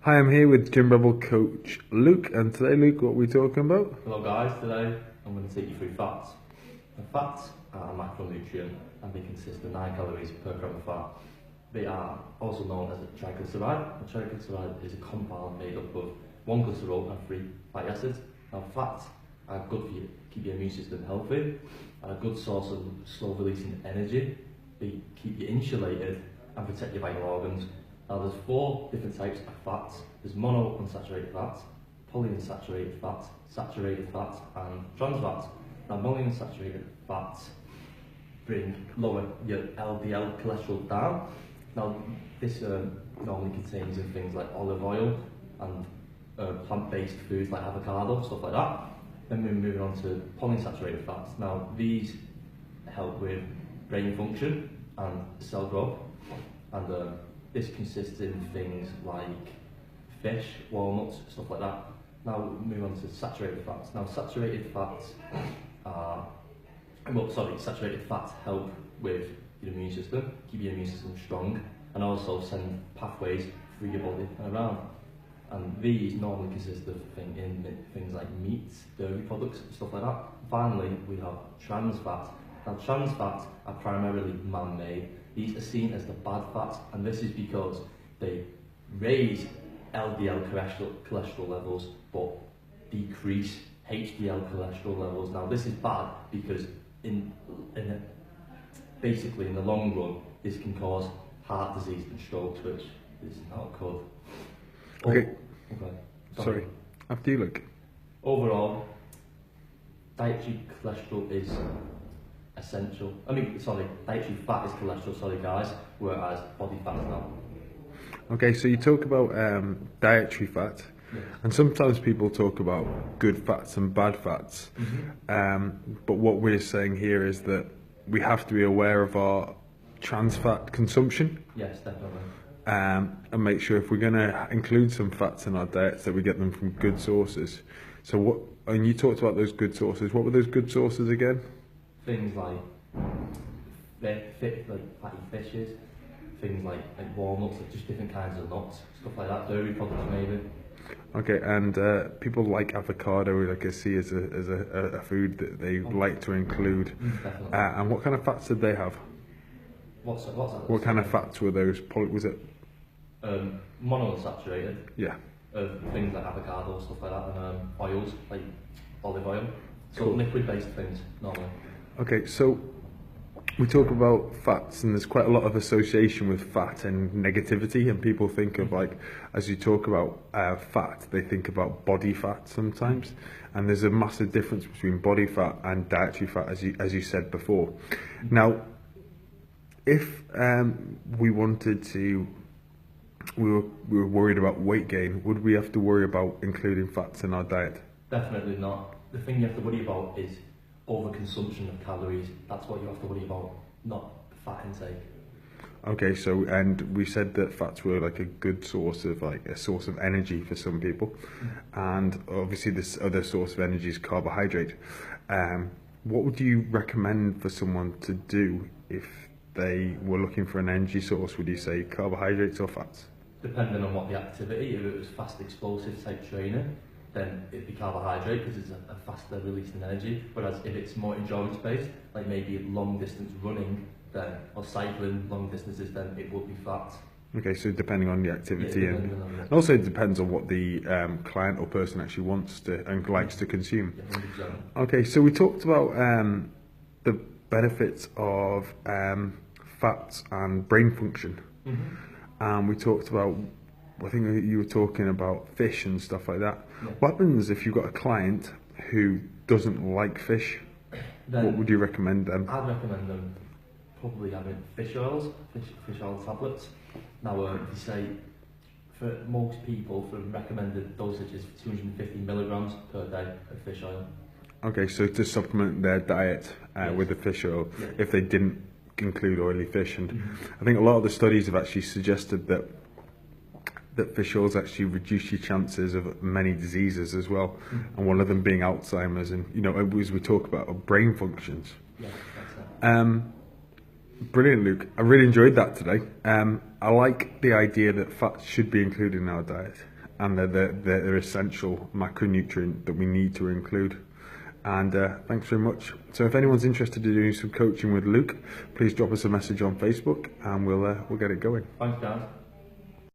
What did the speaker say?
Hi, I'm here with Gym Rebel coach Luke, and today, Luke, what are we talking about? Hello guys, today I'm going to take you through fats. The fats are a macronutrient and they consist of 9 calories per gram of fat. They are also known as a triglyceride. A triglyceride is a compound made up of 1 glycerol and 3 fatty acids. Now fats are good for you, keep your immune system healthy, and a good source of slow releasing energy. They keep you insulated and protect your vital organs. Now there's 4 different types of fats. There's monounsaturated fats, polyunsaturated fats, saturated fats and trans fats. Now monounsaturated fats lower your LDL cholesterol down. Now this normally contains in things like olive oil and plant-based foods like avocado, stuff like that. Then we're moving on to polyunsaturated fats. Now these help with brain function and cell growth, and this consists in things like fish, walnuts, stuff like that. Now we move on to saturated fats. Now saturated fats saturated fats help with your immune system, keep your immune system strong, and also send pathways through your body and around. And these normally consist of things like meats, dairy products, stuff like that. Finally, we have trans fats. Now trans fats are primarily man-made. These are seen as the bad fats, and this is because they raise LDL cholesterol levels but decrease HDL cholesterol levels. Now this is bad because basically in the long run this can cause heart disease and strokes, which is not good. Okay. Sorry. After you, Luke. Overall, dietary cholesterol is essential. Dietary fat is cholesterol, sorry guys, whereas body fat is not. Okay, so you talk about dietary fat, Yes. and sometimes people talk about good fats and bad fats. But what we're saying here is that we have to be aware of our trans fat consumption. Yes, definitely. And make sure if we're going to include some fats in our diets that we get them from good sources. So and you talked about those good sources. What were those good sources again? Things like fatty fishes, things like walnuts, like just different kinds of nuts, stuff like that, dairy products maybe. Okay, and people like avocado, like I see as a food that they like to include. Definitely. And what kind of fats did they have? What's that? What kind of fats were those? Was it? Monounsaturated. Yeah. Things like avocado, stuff like that, and oils like olive oil. So Cool. liquid-based things normally. Okay, so we talk about fats, and there's quite a lot of association with fat and negativity, and people think of, like, as you talk about fat, they think about body fat sometimes, and there's a massive difference between body fat and dietary fat, as you said before. Now, if we wanted to, we were worried about weight gain, would we have to worry about including fats in our diet? Definitely not. The thing you have to worry about is overconsumption of calories. That's what you have to worry about, not fat intake. Okay, so, and we said that fats were like a good source of, like, a source of energy for some people, and obviously this other source of energy is carbohydrate. What would you recommend for someone to do if they were looking for an energy source? Would you say carbohydrates or fats? Depending on what the activity, if it was fast explosive type training, then it'd be carbohydrate because it's a faster releasing energy. Whereas if it's more endurance based, like maybe long distance running, or cycling long distances, then it would be fat. Okay, so depending on the activity, Yeah, and also it depends on what the client or person actually wants to and likes to consume. Yeah, 100%. Okay, so we talked about the benefits of fats and brain function. We talked about, I think you were talking about fish and stuff like that. Yeah. What happens if you've got a client who doesn't like fish? Then What would you recommend them? I'd recommend them probably having fish oils, fish oil tablets. Now, they say for most people, for recommended dosage is 250 milligrams per day of fish oil. Okay, so to supplement their diet Yes. with the fish oil, Yeah. if they didn't include oily fish. And I think a lot of the studies have actually suggested that fish oils actually reduce your chances of many diseases as well, and one of them being Alzheimer's, and as we talk about brain functions. Yeah, that's it. Brilliant, Luke. I really enjoyed that today. I like the idea that fats should be included in our diet. and they're essential macronutrient that we need to include. And thanks very much. So if anyone's interested in doing some coaching with Luke, please drop us a message on Facebook and we'll get it going. Thanks, guys.